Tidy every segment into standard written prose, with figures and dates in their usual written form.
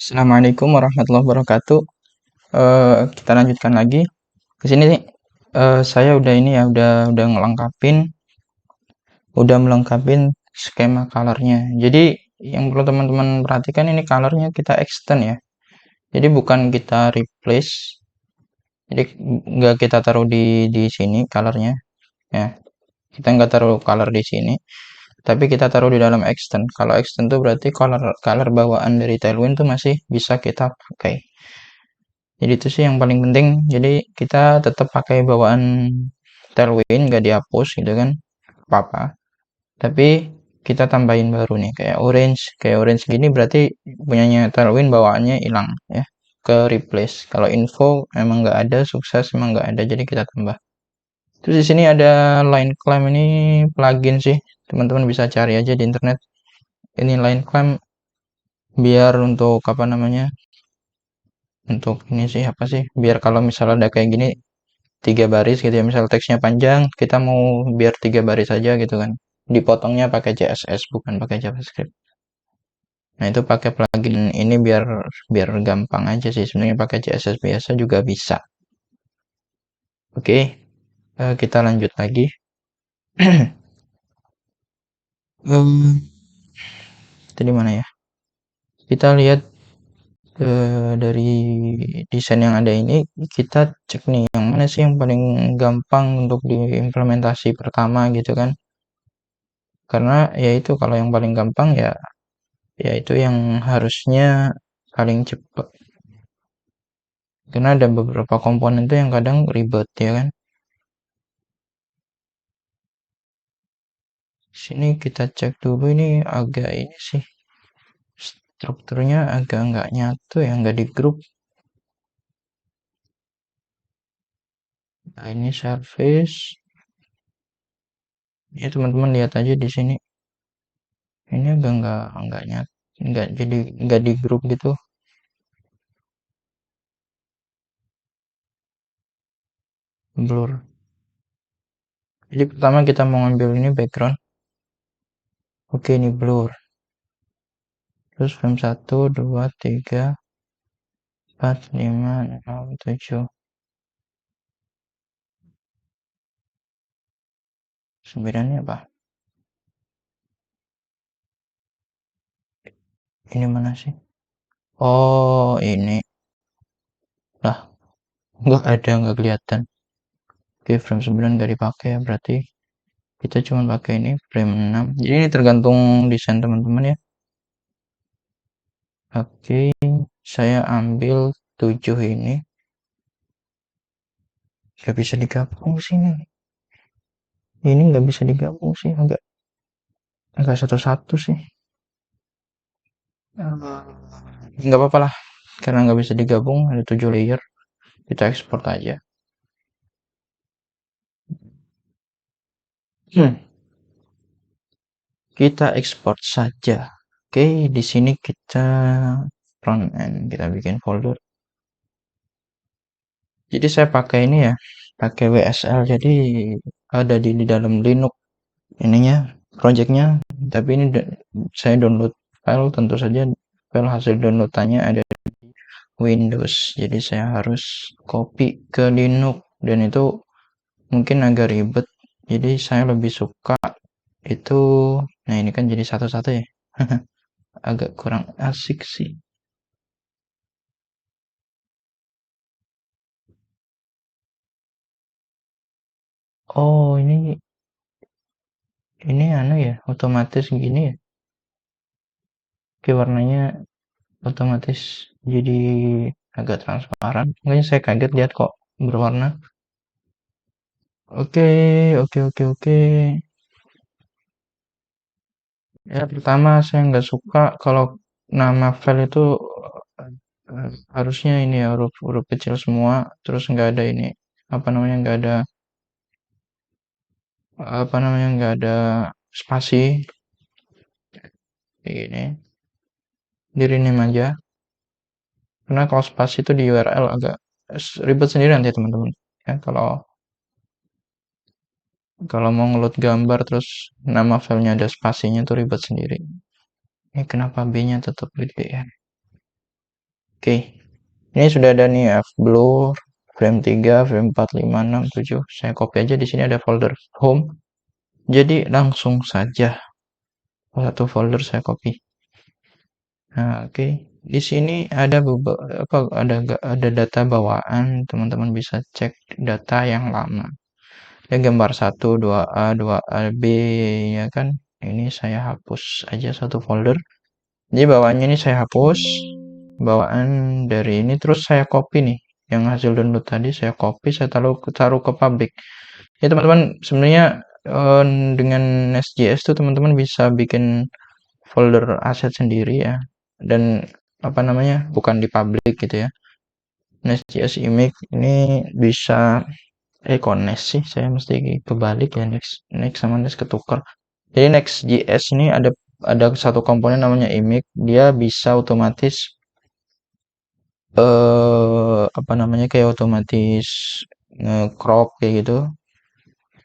Assalamualaikum warahmatullahi wabarakatuh. Kita lanjutkan lagi. Di sini nih, saya udah ini ya, udah melengkapin skema colornya. Jadi yang perlu teman-teman perhatikan ini colornya kita extend ya. Jadi bukan kita replace. Jadi nggak kita taruh di sini colornya ya. Kita nggak taruh color di sini, tapi kita taruh di dalam extend. Kalau extend tuh berarti color color bawaan dari Tailwind tuh masih bisa kita pakai. Jadi itu sih yang paling penting. Jadi kita tetap pakai bawaan Tailwind, nggak dihapus gitu kan, apa-apa. Tapi kita tambahin baru nih kayak orange gini berarti punyanya Tailwind bawaannya hilang ya, ke replace. Kalau info emang nggak ada, sukses emang nggak ada, jadi kita tambah. Terus di sini ada line climb, ini plugin sih, teman-teman bisa cari aja di internet. Ini line climb biar untuk apa namanya? Untuk ini sih apa sih? Biar kalau misalnya ada kayak gini 3 baris gitu ya, misal teksnya panjang kita mau biar 3 baris aja gitu kan, dipotongnya pakai CSS bukan pakai JavaScript. Nah itu pakai plugin ini biar biar gampang aja sih, sebenarnya pakai CSS biasa juga bisa. Oke, kita lanjut lagi. Tadi mana ya, kita lihat dari desain yang ada ini, kita cek nih yang mana sih yang paling gampang untuk diimplementasi pertama gitu kan, karena ya itu kalau yang paling gampang ya itu yang harusnya paling cepat, karena ada beberapa komponen tuh yang kadang ribet ya kan. Sini kita cek dulu, ini agak ini sih, strukturnya agak nggak nyatu ya, nggak di grup. Nah, ini service ya, teman-teman lihat aja di sini, ini agak nggak nyatu, nggak jadi nggak di grup gitu. Blur. Jadi pertama kita mau ngambil ini background, oke ini blur, terus frame 1 2 3 4 5 6 7 9 apa ini, mana sih? Oh ini lah, nggak kelihatan. Oke, frame 9 nggak dipakai ya, berarti kita cuma pakai ini frame 6. Jadi ini tergantung desain teman-teman ya. Oke, saya ambil 7 ini. Nggak bisa digabung sini. Ini nggak bisa digabung sih, agak satu-satu sih. Nggak apa-apa lah, karena nggak bisa digabung, ada 7 layer. Kita ekspor aja. Hmm. Kita ekspor saja. Oke, di sini kita front end, kita bikin folder. Jadi saya pakai ini ya, pakai WSL. Jadi ada di dalam Linux ininya, projectnya. Tapi ini saya download file, tentu saja file hasil downloadannya ada di Windows. Jadi saya harus copy ke Linux, dan itu mungkin agak ribet. Jadi saya lebih suka itu, nah ini kan jadi satu-satu ya. Agak kurang asik sih. Oh ini anu ya, otomatis gini ya. Oke, warnanya otomatis jadi agak transparan. Makanya saya kaget lihat kok berwarna. Oke, oke, oke, oke. Ya, pertama saya nggak suka kalau nama file itu harusnya ini ya, huruf kecil semua, terus nggak ada ini, apa namanya, nggak ada spasi kayak gini. Di rename aja. Karena kalau spasi itu di URL agak ribet sendiri nanti teman-teman. Ya, kalau kalau mau ngeload gambar terus nama filenya ada spasinya tuh ribet sendiri. Ini kenapa B-nya tetap gede ya? Oke, ini sudah ada nih F blur, frame 3, frame 4, 5, 6, 7. Saya copy aja, di sini ada folder home. Jadi langsung saja satu folder saya copy. Nah, oke. Di sini ada ada data bawaan, teman-teman bisa cek data yang lama. Ada gambar 1, 2A, 2AB ya kan. Ini saya hapus aja satu folder. Jadi bawaannya ini saya hapus. Bawaan dari ini terus saya copy nih. Yang hasil download tadi saya copy, saya taruh ke public. Ya teman-teman, sebenarnya dengan Nest.js tuh teman-teman bisa bikin folder aset sendiri ya, dan apa namanya, bukan di public gitu ya. Nest.js image ini bisa kok Nest sih, saya mesti kebalik ya, next sama Nest ketukar. Jadi Next.js ini ada satu komponen namanya image, dia bisa otomatis apa namanya, kayak otomatis nge-crop kayak gitu,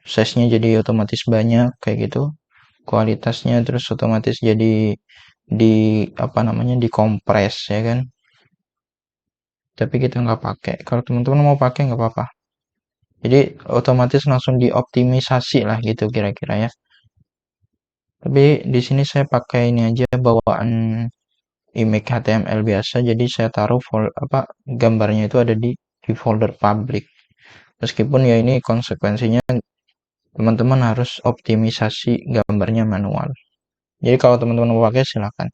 size-nya jadi otomatis banyak kayak gitu, kualitasnya terus otomatis jadi di apa namanya, dikompres ya kan. Tapi kita nggak pakai, kalau teman-teman mau pakai nggak apa-apa, jadi otomatis langsung dioptimisasi lah gitu kira-kira ya. Tapi di sini saya pakai ini aja, bawaan image HTML biasa, jadi saya taruh gambarnya itu ada di folder public. Meskipun ya ini konsekuensinya teman-teman harus optimisasi gambarnya manual. Jadi kalau teman-teman mau pakai silakan.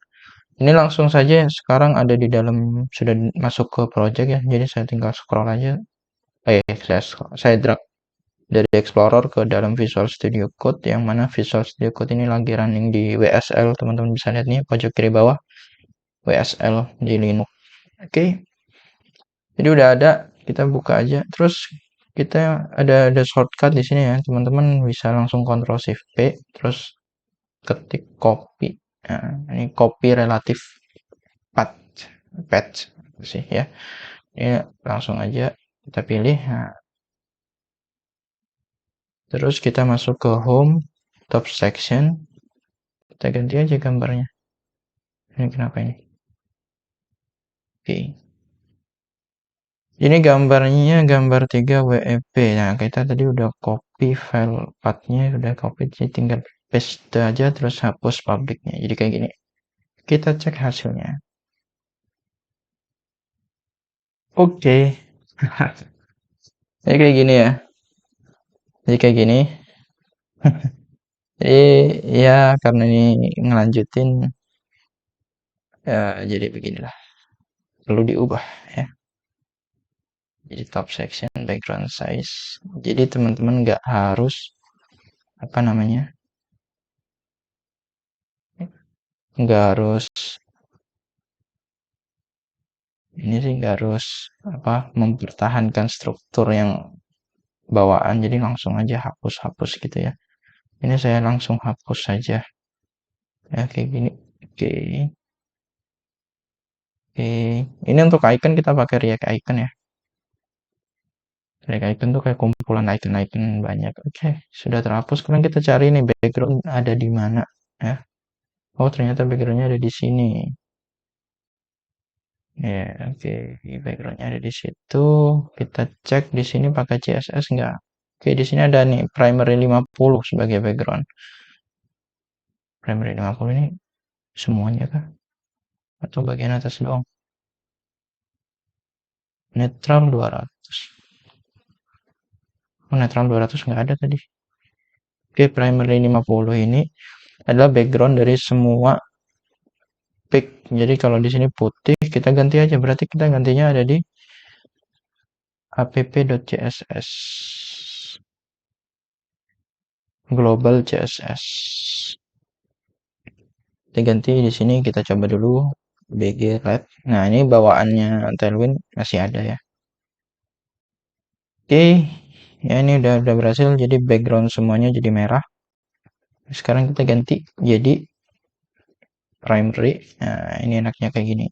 Ini langsung saja sekarang ada di dalam, sudah masuk ke project ya. Jadi saya tinggal scroll aja. Saya drag dari Explorer ke dalam Visual Studio Code, yang mana Visual Studio Code ini lagi running di WSL. Teman-teman bisa lihat nih pojok kiri bawah, WSL di Linux. Oke. Jadi udah ada, kita buka aja. Terus kita ada shortcut di sini ya. Teman-teman bisa langsung Ctrl Shift P, terus ketik copy. Nah, ini copy relatif patch sih ya. Ini langsung aja kita pilih. Nah, terus kita masuk ke home, top section. Kita ganti aja gambarnya. Ini kenapa ini? Oke. Ini gambarnya gambar 3 WEP. Nah, kita tadi udah copy file pathnya, udah copy, jadi tinggal paste aja terus hapus publicnya. Jadi kayak gini. Kita cek hasilnya. Oke. Jadi kayak gini ya. Jadi kayak gini. Jadi ya karena ini ngelanjutin ya, jadi beginilah. Perlu diubah ya. Jadi top section, background size. Jadi teman-teman nggak harus apa namanya, nggak harus ini sih, nggak harus apa, mempertahankan struktur yang bawaan. Jadi langsung aja hapus gitu ya. Ini saya langsung hapus saja ya, kayak gini. Oke. Oke, ini untuk icon kita pakai React Icon ya. React Icon tuh kayak kumpulan icon-icon banyak. Oke, sudah terhapus. Sekarang kita cari nih background ada di mana ya. Oh, ternyata backgroundnya ada di sini. Ya, oke. Backgroundnya ada di situ. Kita cek di sini pakai CSS enggak. Oke, di sini ada nih primary 50 sebagai background. Primary 50 ini semuanya kah? Atau bagian atas doang? Netral 200. Oh, netral 200 nggak ada tadi. Oke, primary 50 ini adalah background dari semua pic. Jadi kalau di sini putih, kita ganti aja. Berarti kita gantinya ada di app.css, global CSS. Kita ganti di sini, kita coba dulu bg red. Nah, ini bawaannya Tailwind masih ada ya. Oke, ya ini udah berhasil. Jadi background semuanya jadi merah. Sekarang kita ganti jadi primary. Nah, ini enaknya kayak gini.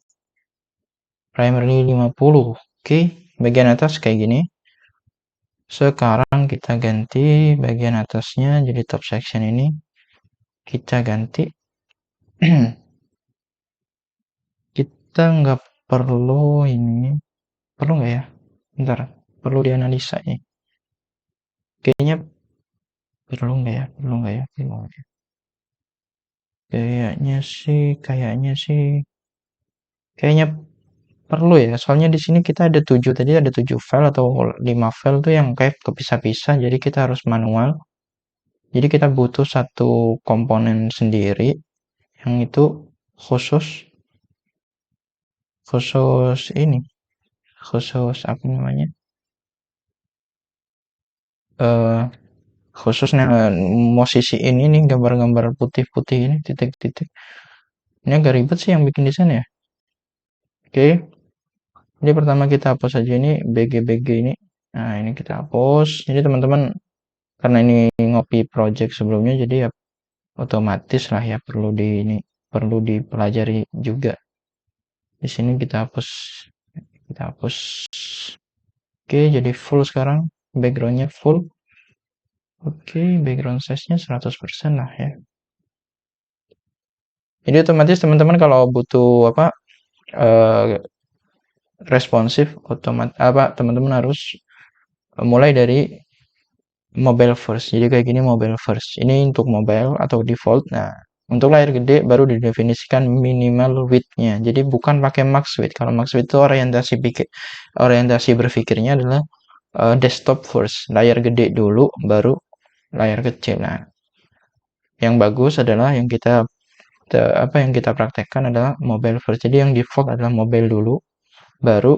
Primary 50. Oke, bagian atas kayak gini. Sekarang kita ganti bagian atasnya, jadi top section ini kita ganti. Kita nggak perlu ini, perlu nggak ya? Bentar, perlu dianalisa nih. Kayaknya perlu nggak ya? Perlu nggak ya? Perlu nggak ya? Kayaknya perlu ya. Soalnya di sini kita ada 7 tadi ada 7 file atau 5 file tuh yang kayak kepisah-pisah. Jadi kita harus manual. Jadi kita butuh satu komponen sendiri yang itu khusus khusus ini, khusus apa namanya? eh Khusus musisi ini nih gambar-gambar putih-putih ini titik-titik. Ini agak ribet sih yang bikin desain ya. Oke, jadi pertama kita hapus aja ini BG-BG ini. Nah, ini kita hapus. Jadi teman-teman karena ini ngopi project sebelumnya jadi ya otomatis lah ya perlu dipelajari juga. Di sini kita hapus. Oke, jadi full sekarang. Backgroundnya full. Oke, background size-nya 100% lah ya. Jadi otomatis teman-teman kalau butuh apa eh, responsif otomatis apa teman-teman harus mulai dari mobile first. Jadi kayak gini mobile first. Ini untuk mobile atau default. Nah, untuk layar gede baru didefinisikan minimal width-nya. Jadi bukan pakai max width. Kalau max width itu orientasi berpikirnya adalah desktop first. Layar gede dulu baru layar kecil. Nah, yang bagus adalah yang kita praktekkan adalah mobile first. Jadi yang default adalah mobile dulu, baru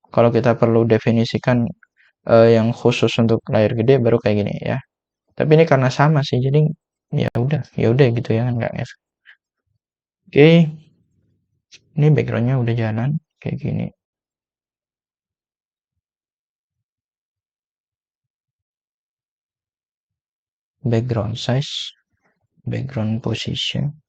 kalau kita perlu definisikan yang khusus untuk layar gede baru kayak gini ya. Tapi ini karena sama sih, jadi ya udah gitu ya nggak ngefek. Oke, ini backgroundnya udah jalan kayak gini. Background size, background position,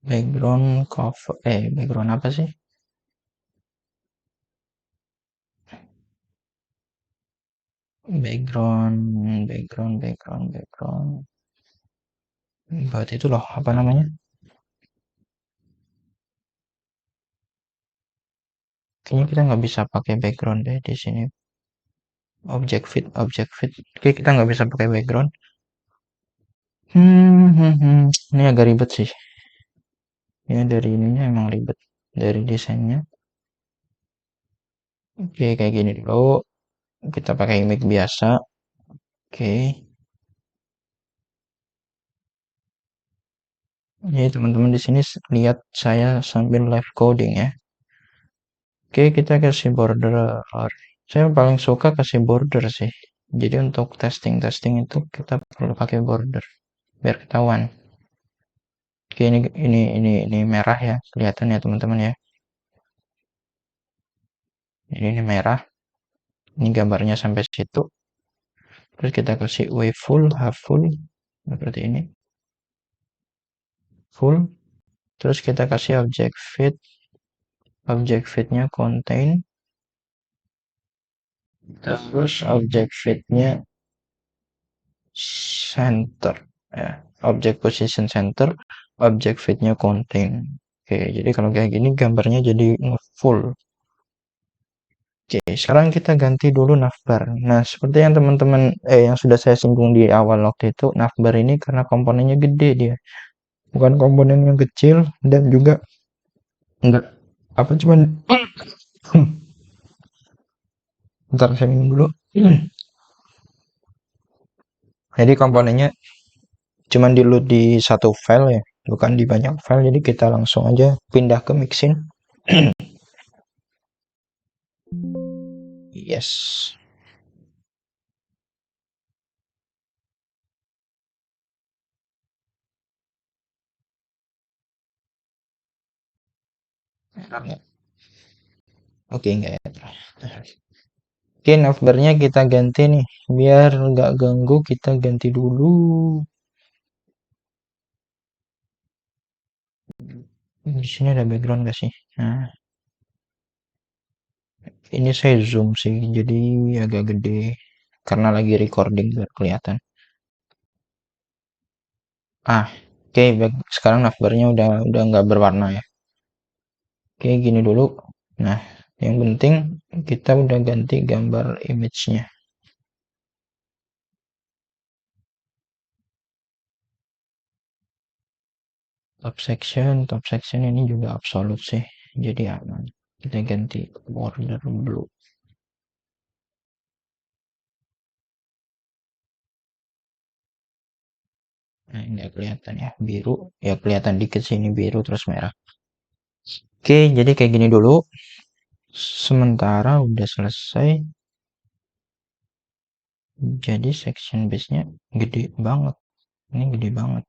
background apa sih? Background. Buat itu loh, apa namanya? Kayaknya kita nggak bisa pakai background deh di sini. Object fit. Oke, kita nggak bisa pakai background. Ini agak ribet sih. Ya dari ininya emang ribet dari desainnya. Oke, kayak gini dulu. Kita pakai image biasa. Oke. Jadi teman-teman di sini lihat saya sambil live coding ya. Oke, kita kasih border. Saya paling suka kasih border sih. Jadi untuk testing itu kita perlu pakai border biar ketahuan. Oke, ini merah ya, kelihatan ya teman-teman ya. Ini merah. Ini gambarnya sampai situ. Terus kita kasih wave full, half full, seperti ini. Full. Terus kita kasih object fitnya contain. Terus object fitnya center. Ya, object position center, object fitnya contain. Oke, jadi kalau kayak gini gambarnya jadi full. Oke, sekarang kita ganti dulu navbar. Nah, seperti yang teman-teman yang sudah saya singgung di awal waktu itu, navbar ini karena komponennya gede dia. Bukan komponen yang kecil dan juga enggak apa cuman bentar saya minum dulu. Jadi komponennya cuman di load di satu file ya, bukan di banyak file. Jadi kita langsung aja pindah ke mixin. Yes. Oke, enggak ya. Oke, navbarnya kita ganti nih. Biar nggak ganggu, kita ganti dulu. Di sini ada background gak sih? Nah, ini saya zoom sih, jadi agak gede. karena lagi recording biar kelihatan. Oke, baik. Sekarang navbarnya udah nggak berwarna ya. Oke, gini dulu. Nah, yang penting kita udah ganti gambar image-nya. Top section ini juga absolute sih, jadi aman. Kita ganti border blue. Nah, nggak kelihatan ya, biru. Ya kelihatan dikit sini biru terus merah. Oke, jadi kayak gini dulu. Sementara udah selesai. Jadi section base-nya gede banget. Ini gede banget.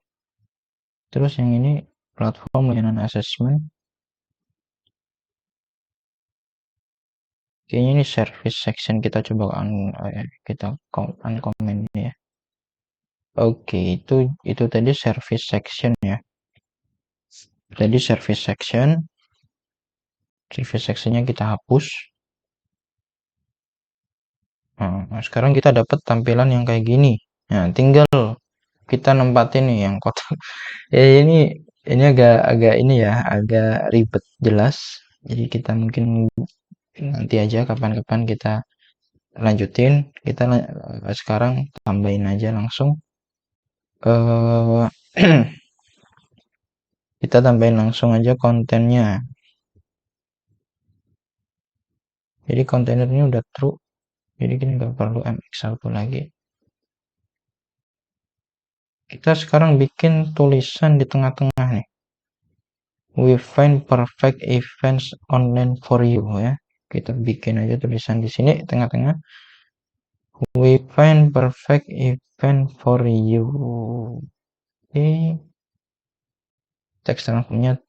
Terus yang ini platform layanan assessment. Kayaknya ini service section, kita coba kita uncomment ya. Oke, itu tadi service section ya. Tadi service sectionnya kita hapus. Nah, sekarang kita dapat tampilan yang kayak gini. Nah, tinggal kita nempatin nih yang kotak. Ya ini agak ini ya, agak ribet jelas. Jadi kita mungkin nanti aja kapan-kapan kita lanjutin. Kita sekarang tambahin aja langsung. eh Kita tambahin langsung aja kontennya. Jadi kontainernya udah true. Jadi kita nggak perlu mx1 lagi. Kita sekarang bikin tulisan di tengah-tengah nih. We find perfect events online for you ya. Kita bikin aja tulisan di sini tengah-tengah. We find perfect event for you. Oke. Teks punya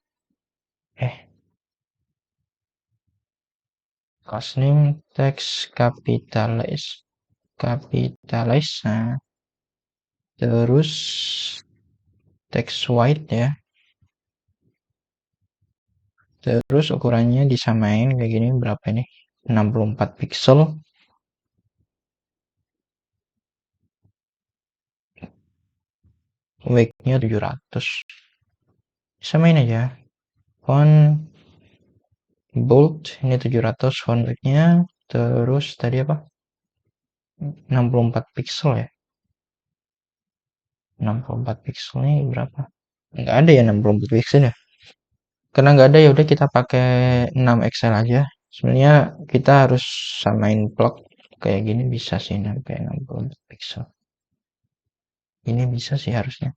cost name teks capitalize. Nah, terus teks white ya. Terus ukurannya disamain kayak gini, berapa ini? 64 pixel. Weight-nya 700. Samain aja. Font bold ini 700 font weight-nya. Terus tadi apa? 64 pixel ya. 64 pixel ini berapa? Nggak ada ya 64 pixel ya. Karena nggak ada ya udah kita pakai 6 XL aja. Sebenarnya kita harus samain plug kayak gini bisa sih sampai 64 pixel. Ini bisa sih harusnya.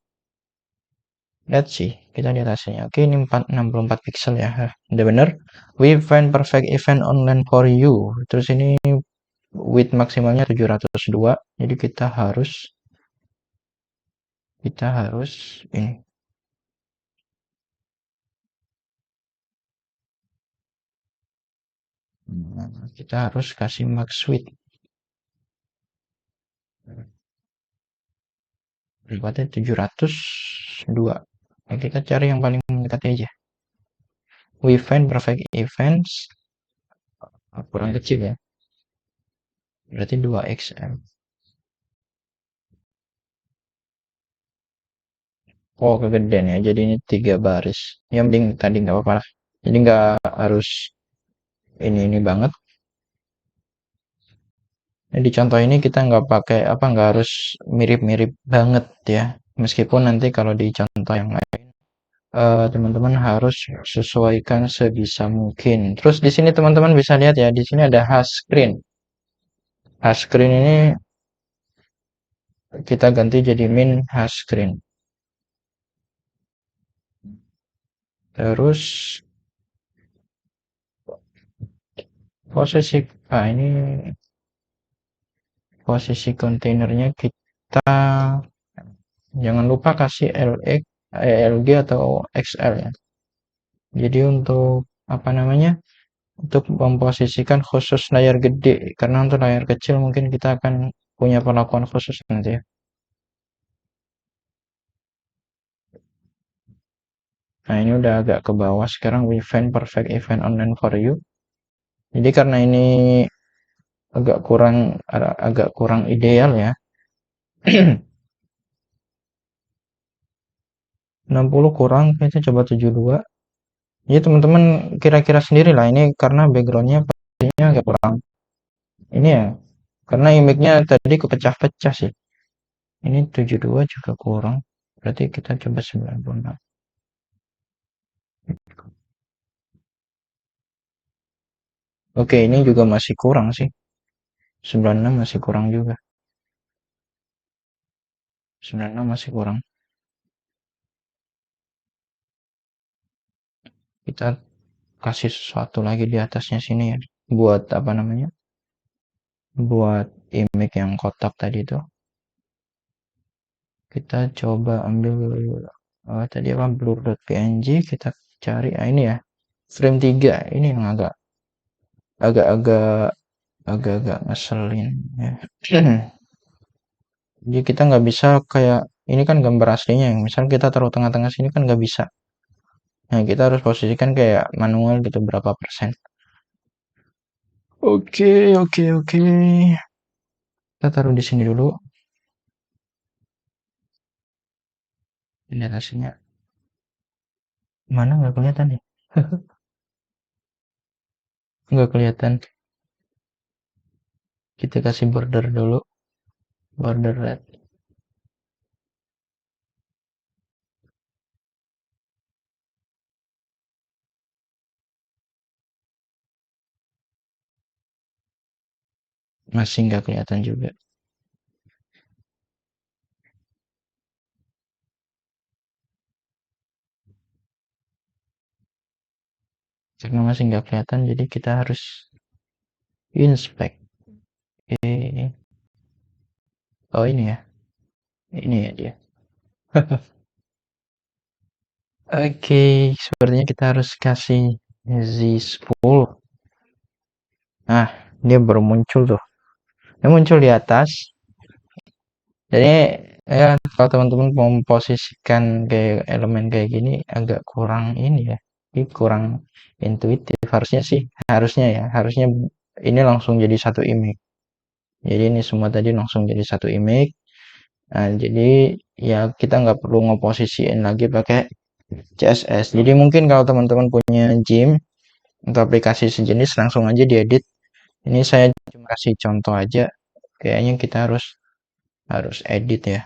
Lihat sih, kita lihat hasilnya. Oke, ini 64 pixel ya. Udah bener. We find perfect event online for you. Terus ini width maksimalnya 702. Jadi kita harus ini. Kita harus kasih max width. Berarti 702. Nah, kita cari yang paling mendekati aja. We find perfect events. Kurang kecil ya. Berarti 2xm. Oh, kegedean ya. Jadi ini 3 baris. Yang penting tadi nggak apa-apa lah. Jadi nggak harus ini banget. Nah, di contoh ini kita nggak pakai apa, nggak harus mirip-mirip banget ya. Meskipun nanti kalau di contoh yang lain teman-teman harus sesuaikan sebisa mungkin. Terus di sini teman-teman bisa lihat ya, di sini ada hash screen. Hash screen ini kita ganti jadi min hash screen. Terus posisi ini posisi kontainernya kita jangan lupa kasih LG atau XL ya. Jadi untuk apa namanya? Untuk memposisikan khusus layar gede, karena untuk layar kecil mungkin kita akan punya perlakuan khusus nanti ya. Nah, ini udah agak ke bawah. Sekarang we find perfect event online for you. Jadi karena ini agak kurang ideal ya. 60 kurang, kita coba 72. Jadi teman-teman kira-kira sendiri lah ini, karena backgroundnya pastinya agak kurang ini ya, karena image-nya tadi kepecah-pecah sih. Ini 72 juga kurang, berarti kita coba 96. Oke, ini juga masih kurang sih, 96 masih kurang juga, 96 masih kurang. Kita kasih sesuatu lagi di atasnya sini ya, buat apa namanya, buat image yang kotak tadi tuh. Kita coba ambil tadi apa, blur.png, kita cari ini ya, frame 3 ini yang agak-agak agak-agak ngeselin ya. Jadi kita nggak bisa kayak ini, kan gambar aslinya yang misal kita taruh tengah-tengah sini kan nggak bisa. Nah, kita harus posisikan kayak manual gitu, berapa persen. Oke, oke, oke. Kita taruh di sini dulu. Lihat hasilnya. Mana nggak kelihatan nih? Nggak kelihatan. Kita kasih border dulu. Border red. Masih nggak kelihatan juga. Karena masih nggak kelihatan, jadi kita harus inspect. Oke. Oh ini ya. Ini ya dia. Oke, sepertinya kita harus kasih Z10. Nah, dia baru muncul tuh. Dia muncul di atas. Jadi ya, kalau teman-teman mau memposisikan kayak elemen kayak gini agak kurang ini ya. Ini kurang intuitif. Harusnya sih, harusnya ini langsung jadi satu image. Jadi ini semua tadi langsung jadi satu image. Nah, jadi ya kita nggak perlu ngeposisiin lagi pakai CSS. Jadi mungkin kalau teman-teman punya gym atau aplikasi sejenis, langsung aja diedit. Ini saya cuma kasih contoh aja. Kayaknya kita harus harus edit ya.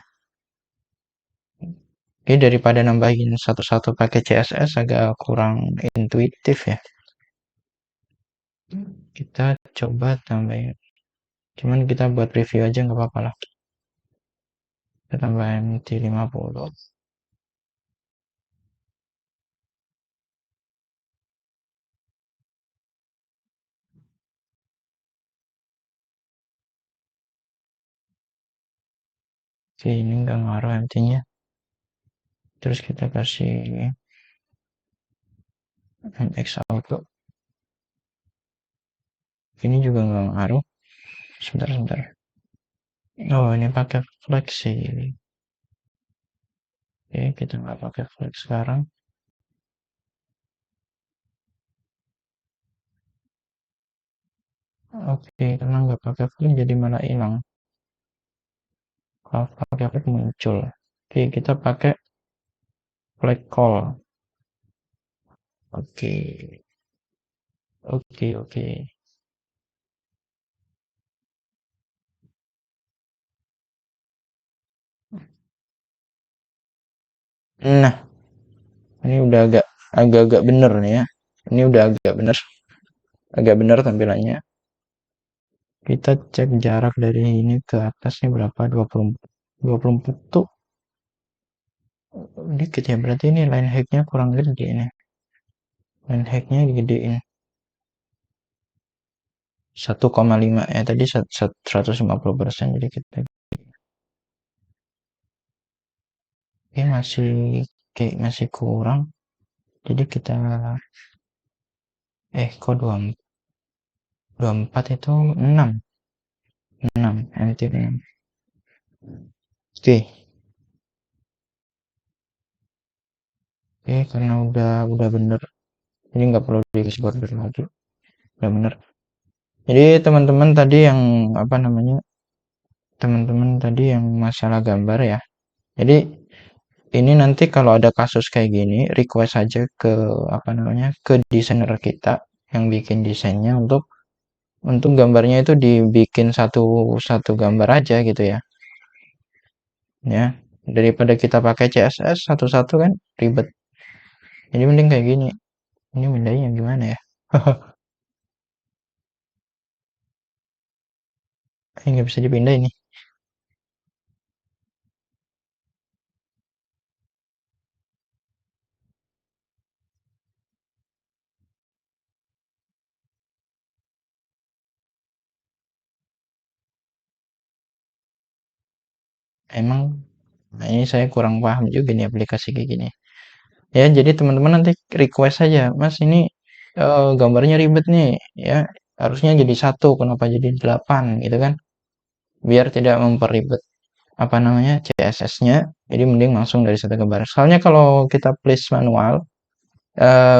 Oke, daripada nambahin satu-satu pakai CSS agak kurang intuitif ya. Kita coba tambahin. Cuman kita buat review aja nggak apa-apa lah. Kita tambahin MT50. Oke, ini nggak ngaruh MT-nya. Terus kita kasih MX Auto. Ini juga nggak ngaruh. Sebentar, sebentar. Oh, ini pakai flex sih. Oke, kita nggak pakai flex sekarang. Oke, karena nggak pakai flex jadi malah hilang. Kalau pakai flex muncul. Oke, kita pakai flag call. Oke, oke, oke. Nah, ini udah agak-agak bener nih ya. Ini udah agak bener tampilannya. Kita cek jarak dari ini ke atasnya berapa? 24 tuh dikit ya. Berarti ini line height-nya kurang gede nih. Line height-nya digedein. 1,5 ya, tadi 150%, jadi kita masih kayak masih kurang. Jadi kita kok 24 itu 6 6 MT 6. Oke. Oke, karena udah bener, ini nggak perlu di border lagi, udah bener. Jadi teman-teman tadi yang apa namanya? Teman-teman tadi yang masalah gambar ya. Jadi ini nanti kalau ada kasus kayak gini, request aja ke apa namanya? Ke desainer kita yang bikin desainnya untuk gambarnya itu dibikin satu satu gambar aja gitu ya. Ya, daripada kita pakai CSS satu-satu kan ribet. Jadi mending kayak gini. Ini mindainya gimana ya? Ini nggak bisa dipindah ini. Emang nah ini saya kurang paham juga nih aplikasi kayak gini. Ya, jadi teman-teman nanti request saja, Mas ini gambarnya ribet nih, ya harusnya jadi satu, kenapa jadi 8 gitu kan? Biar tidak memperribet apa namanya CSS-nya, jadi mending langsung dari satu gambar. Soalnya kalau kita place manual,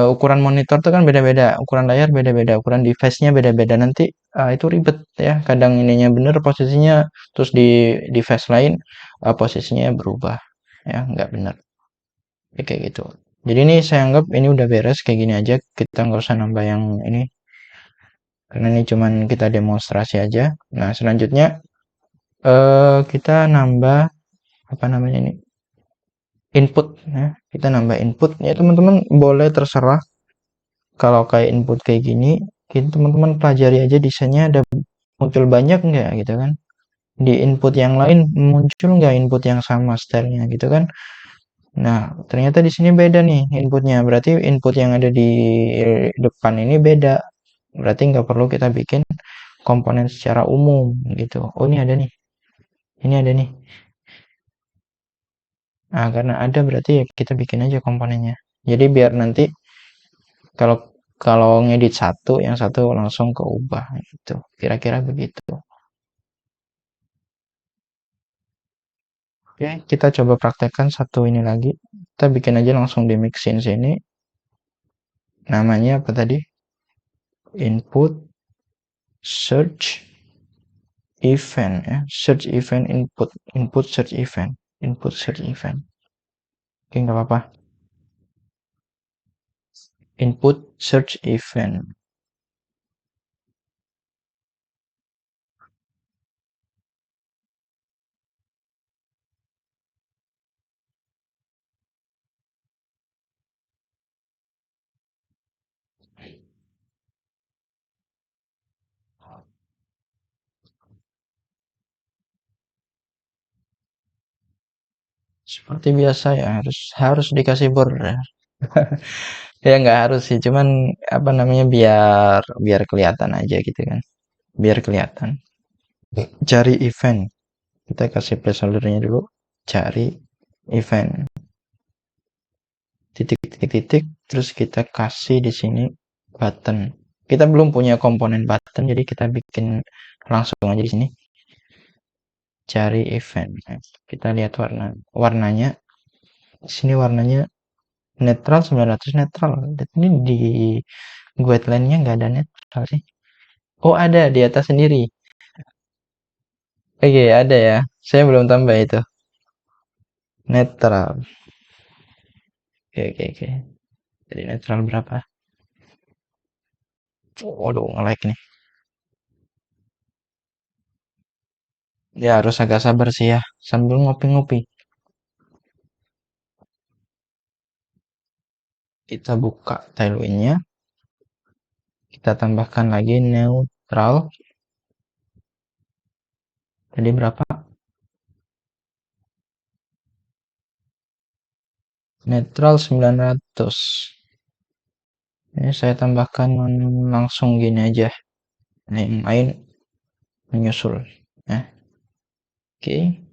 ukuran monitor itu kan beda-beda, ukuran layar beda-beda, ukuran device-nya beda-beda. Nanti itu ribet ya. Kadang ininya bener posisinya, terus di device lain posisinya berubah, ya nggak bener. Ya, kayak gitu. Jadi ini saya anggap ini udah beres kayak gini aja. Kita nggak usah nambah yang ini karena ini cuman kita demonstrasi aja. Nah selanjutnya kita nambah apa namanya ini input ya. Kita nambah input ya teman-teman boleh terserah kalau kayak input kayak gini, kita teman-teman pelajari aja desainnya ada muncul banyak nggak gitu kan. Di input yang lain muncul nggak input yang sama stylenya gitu kan. Nah, ternyata di sini beda nih inputnya. Berarti input yang ada di depan ini beda. Berarti nggak perlu kita bikin komponen secara umum gitu. Oh, ini ada nih. Ini ada nih. Nah, karena ada berarti ya kita bikin aja komponennya. Jadi biar nanti kalau kalau ngedit satu, yang satu langsung keubah gitu. Kira-kira begitu. Oke, kita coba praktekkan satu ini lagi. Kita bikin aja langsung di mixin sini. Namanya apa tadi? Input search event ya. Search event input. Input search event. Input search event. Oke, nggak apa-apa. Input search event. Seperti biasa ya, harus harus dikasih border. Ya nggak harus sih, cuman apa namanya biar biar kelihatan aja gitu kan. Biar kelihatan. Cari event. Kita kasih placeholdernya dulu. Cari event. Titik-titik-titik. Terus kita kasih di sini button. Kita belum punya komponen button, jadi kita bikin langsung aja di sini. Cari event. Kita lihat warnanya. Di sini warnanya netral 900 netral. Dan ini di guideline-nya nggak ada netral sih. Oh ada di atas sendiri. Oke ada ya. Saya belum tambah itu. Netral. Oke oke oke. Jadi netral berapa? Waduh nge-lag nih. Ya harus agak sabar sih ya. Sambil ngopi-ngopi. Kita buka tailwind-nya. Kita tambahkan lagi neutral. Jadi berapa? Netral 900. Ini saya tambahkan langsung gini aja. Ini yang lain menyusul. Ya. Oke.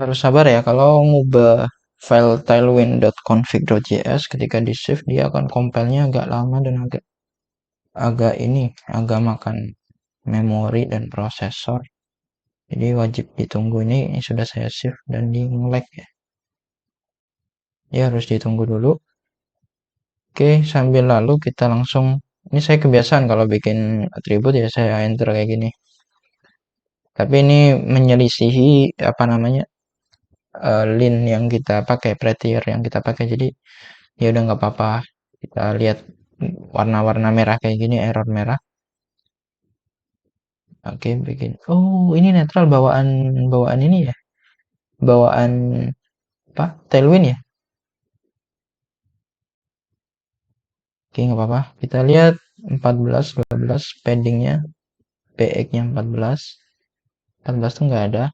Harus sabar ya kalau ngubah file tailwind.config.js ketika di save dia akan compile-nya agak lama dan agak agak ini agak makan memori dan prosesor. Jadi wajib ditunggu ini sudah saya save dan di nge-lag ya. Ya harus ditunggu dulu. Oke, sambil lalu kita langsung Ini saya kebiasaan kalau bikin atribut ya saya enter kayak gini. Tapi ini menyelisihi apa namanya lin yang kita pakai, prettier yang kita pakai. Jadi ya udah nggak apa-apa. Kita lihat warna-warna merah kayak gini, error merah. Oke, bikin. Oh, ini netral bawaan bawaan ini ya. Bawaan apa? Tailwind ya. Oke, nggak apa-apa. Kita lihat 14, 12 paddingnya, PX-nya 14. 14 tuh nggak ada.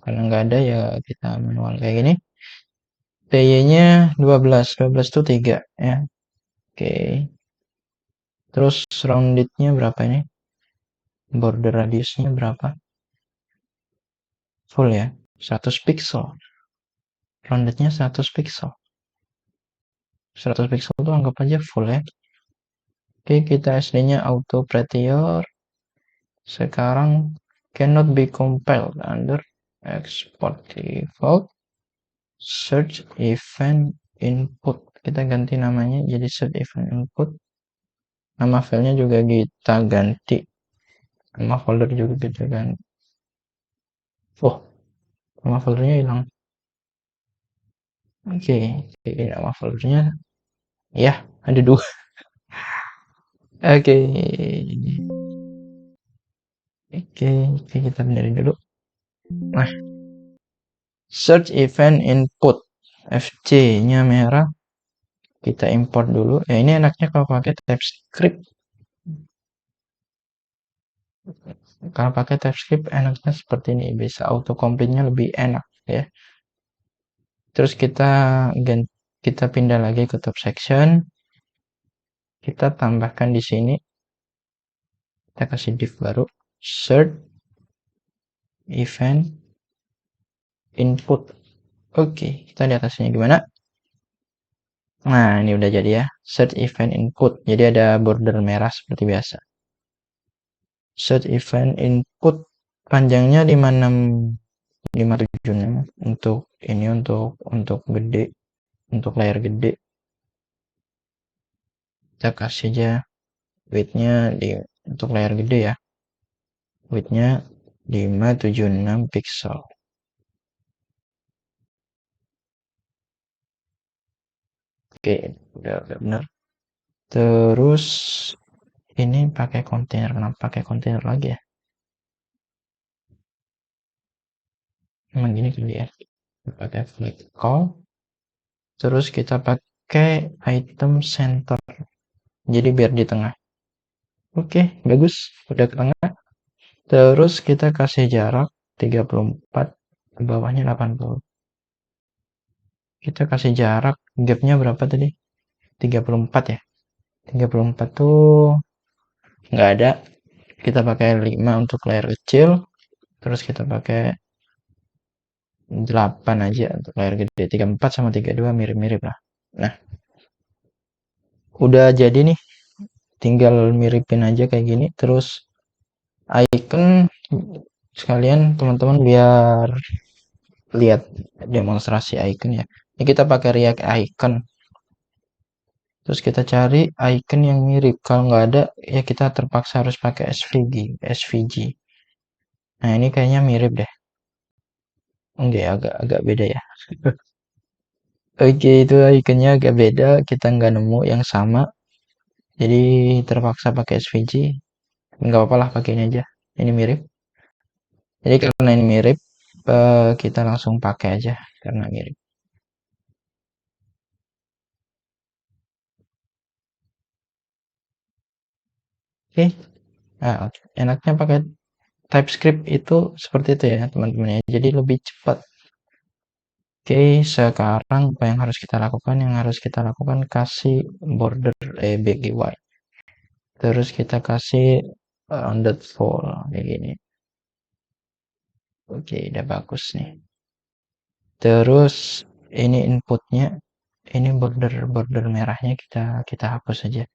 Karena nggak ada ya kita manual kayak gini. PY-nya 12, 12 tuh 3 ya. Oke. Terus rounded-nya berapa ini? Border radiusnya berapa? Full ya. 100 pixel. Rounded-nya 100 pixel. 100 pixel tuh anggap aja full ya. Oke, kita SD-nya auto prettier. Sekarang cannot be compiled under export default search event input. Kita ganti namanya jadi search event input. Nama filenya juga kita ganti. Nama folder juga kita ganti. Oh, nama foldernya hilang. Oke, nama foldernya ya ada dua. Oke, oke, kita benerin dulu. Nah, search event input FC-nya merah. Kita import dulu. Ya ini enaknya kalau pakai TypeScript. Kalau pakai TypeScript enaknya seperti ini. Bisa autocomplete-nya lebih enak ya. Terus kita pindah lagi ke top section. Kita tambahkan di sini. Kita kasih div baru. Search event input. Oke, kita lihat hasilnya gimana. Nah, ini udah jadi ya. Search event input. Jadi ada border merah seperti biasa. Search event input panjangnya 56 576 untuk ini untuk gede, untuk layar gede. Kita kasih aja width-nya untuk layar gede ya. Width-nya 576 pixel. Oke, udah benar. Terus ini pakai kontainer. Kenapa pakai kontainer lagi ya? Emang gini kali ya. Pakai flag call. Terus kita pakai item center. Jadi biar di tengah. Oke, bagus. Udah ke tengah. Terus kita kasih jarak 34, ke bawahnya 80. Kita kasih jarak, gapnya berapa tadi? 34 ya. 34 tuh nggak ada. Kita pakai 5 untuk layar kecil. Terus kita pakai 8 aja untuk layar gede. 34 sama 32 mirip-mirip lah. Nah, udah jadi nih. Tinggal miripin aja kayak gini. Terus icon sekalian teman-teman biar lihat demonstrasi icon ya. Ini kita pakai React Icon. Terus kita cari icon yang mirip. Kalau nggak ada, ya kita terpaksa harus pakai SVG. Nah, ini kayaknya mirip deh. Enggak, agak beda ya. Oke, itu iconnya agak beda. Kita nggak nemu yang sama. Jadi terpaksa pakai SVG. Nggak apa-apa lah, pakai ini aja. Ini mirip. Jadi karena ini mirip, kita langsung pakai aja karena mirip. Oke. Nah, enaknya pakai TypeScript itu seperti itu ya teman-teman ya. Jadi lebih cepat. Oke, sekarang apa yang harus kita lakukan? Yang harus kita lakukan kasih border BGY. Terus kita kasih rounded full kayak gini. Oke, udah bagus nih. Terus ini inputnya, ini border merahnya kita hapus aja.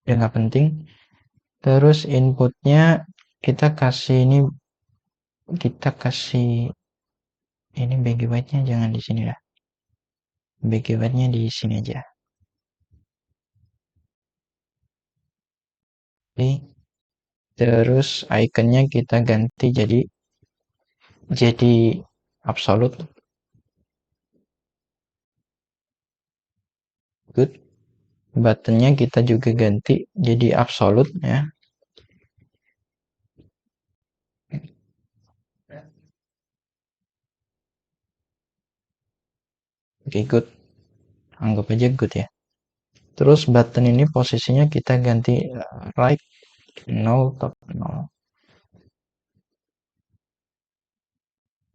Udah nggak penting. Terus inputnya kita kasih ini BGY-nya jangan di sini lah. BGY-nya di sini aja. Oke. Terus ikonnya kita ganti jadi absolute. Good. Buttonnya kita juga ganti jadi absolute ya. Oke, good. Anggap aja good ya. Terus button ini posisinya kita ganti right 0 top 0.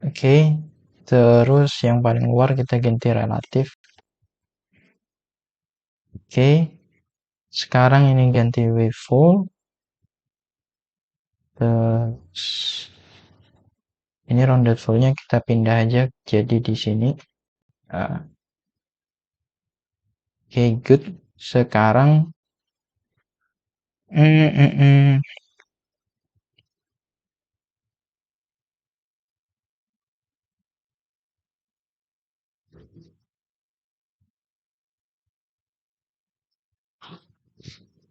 Oke. Terus yang paling luar kita ganti relatif. Oke. Sekarang ini ganti waveful. Terus ini rounded full-nya kita pindah aja jadi di sini. Oke, good. Sekarang mm, mm, mm.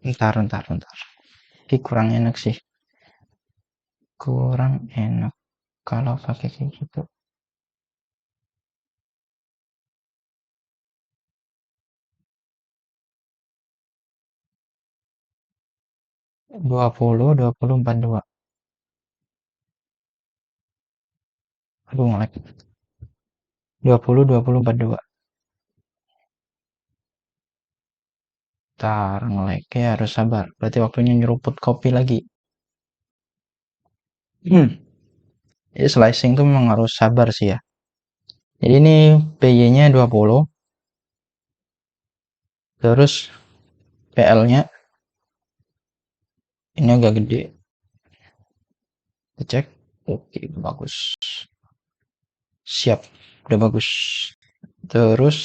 Ntar. Ini kurang enak sih. Kurang enak kalau pakai kayak gitu. 20 42. Aduh ngelag. 20 20 42. Ntar ngelag harus sabar. Berarti waktunya nyeruput kopi lagi. Jadi slicing tuh memang harus sabar sih ya. Jadi ini PY-nya 20. Terus PL-nya ini agak gede. Kita cek. Oke, bagus. Siap. Udah bagus. Terus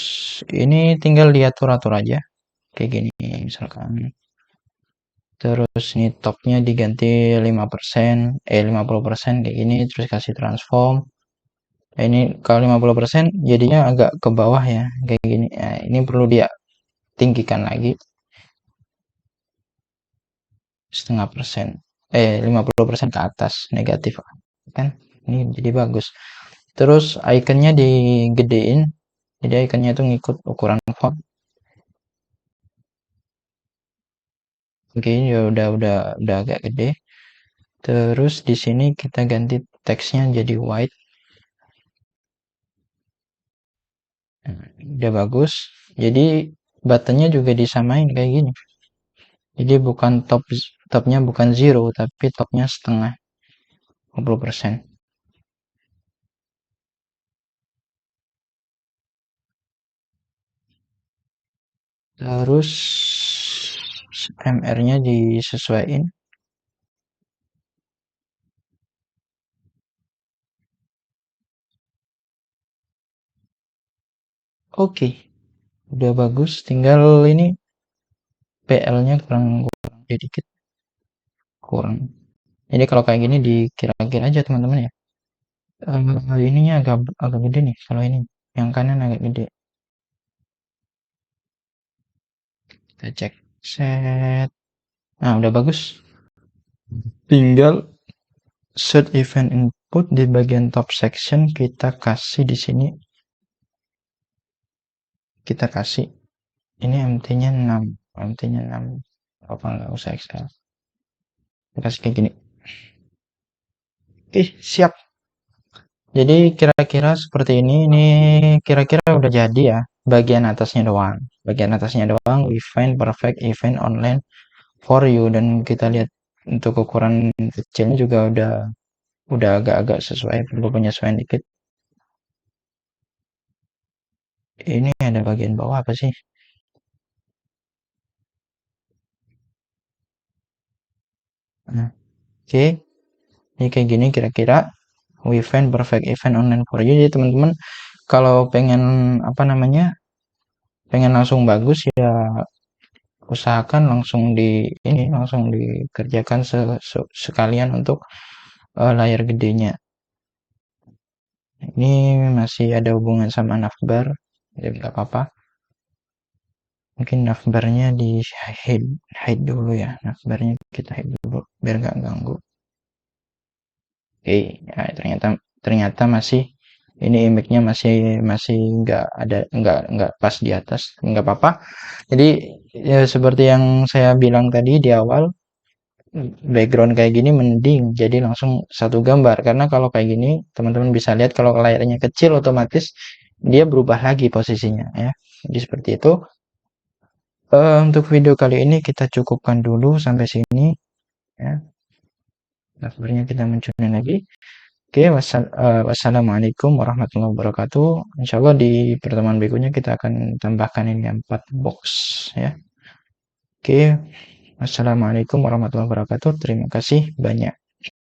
ini tinggal diatur-atur aja. Kayak gini misalkan. Terus ini topnya diganti 5%, 50% kayak gini, terus kasih transform. Nah, ini kalau 50% jadinya agak ke bawah ya, kayak gini. Nah, ini perlu dia tinggikan lagi setengah persen. 50% ke atas negatif kan. Ini jadi bagus. Terus ikonnya digedein. Jadi ikonnya itu ngikut ukuran font. Oke, ya udah agak gede. Terus di sini kita ganti teksnya jadi white. Nah, udah bagus. Jadi buttonnya juga disamain kayak gini. Jadi bukan topnya bukan zero tapi topnya setengah 50%. Terus MR-nya disesuaikan. Oke, udah bagus. Tinggal ini PL-nya kurang sedikit, kurang. Jadi kalau kayak gini dikira-kira aja teman-teman ya. Ininya agak gede nih kalau ini. Yang kanan agak gede. Kita cek. Set. Nah, udah bagus. Tinggal set event input di bagian top section kita kasih di sini. Kita kasih ini MT-nya 6. MT-nya 6. Apa nggak usah XL. Kita kasih kayak gini. Oke, siap. Jadi kira-kira seperti ini. Ini kira-kira udah jadi ya. Bagian atasnya doang. Bagian atasnya doang. We find perfect event online for you. Dan kita lihat untuk ukuran kecilnya juga udah agak-agak sesuai. Perlu penyesuaian dikit. Ini ada bagian bawah apa sih? Nah, oke. Ini kayak gini kira-kira. We find perfect event online for you. Jadi teman-teman kalau pengen apa namanya? Pengen langsung bagus ya usahakan langsung dikerjakan sekalian untuk layar gedenya. Ini masih ada hubungan sama navbar, jadi nggak apa-apa. Mungkin navbarnya di hide dulu ya, navbarnya kita hide dulu biar nggak ganggu. Oke, nah, ternyata masih ini image-nya masih masih nggak pas di atas, nggak apa-apa. Jadi ya, seperti yang saya bilang tadi di awal, background kayak gini mending jadi langsung satu gambar, karena kalau kayak gini teman-teman bisa lihat kalau layarnya kecil otomatis dia berubah lagi posisinya ya. Jadi seperti itu. Untuk video kali ini kita cukupkan dulu sampai sini ya. Nah, sebenarnya kita munculin lagi. Oke, wassalamualaikum warahmatullahi wabarakatuh. Insya Allah di pertemuan berikutnya kita akan tambahkan ini 4 box ya. Oke, wassalamualaikum warahmatullahi wabarakatuh. Terima kasih banyak.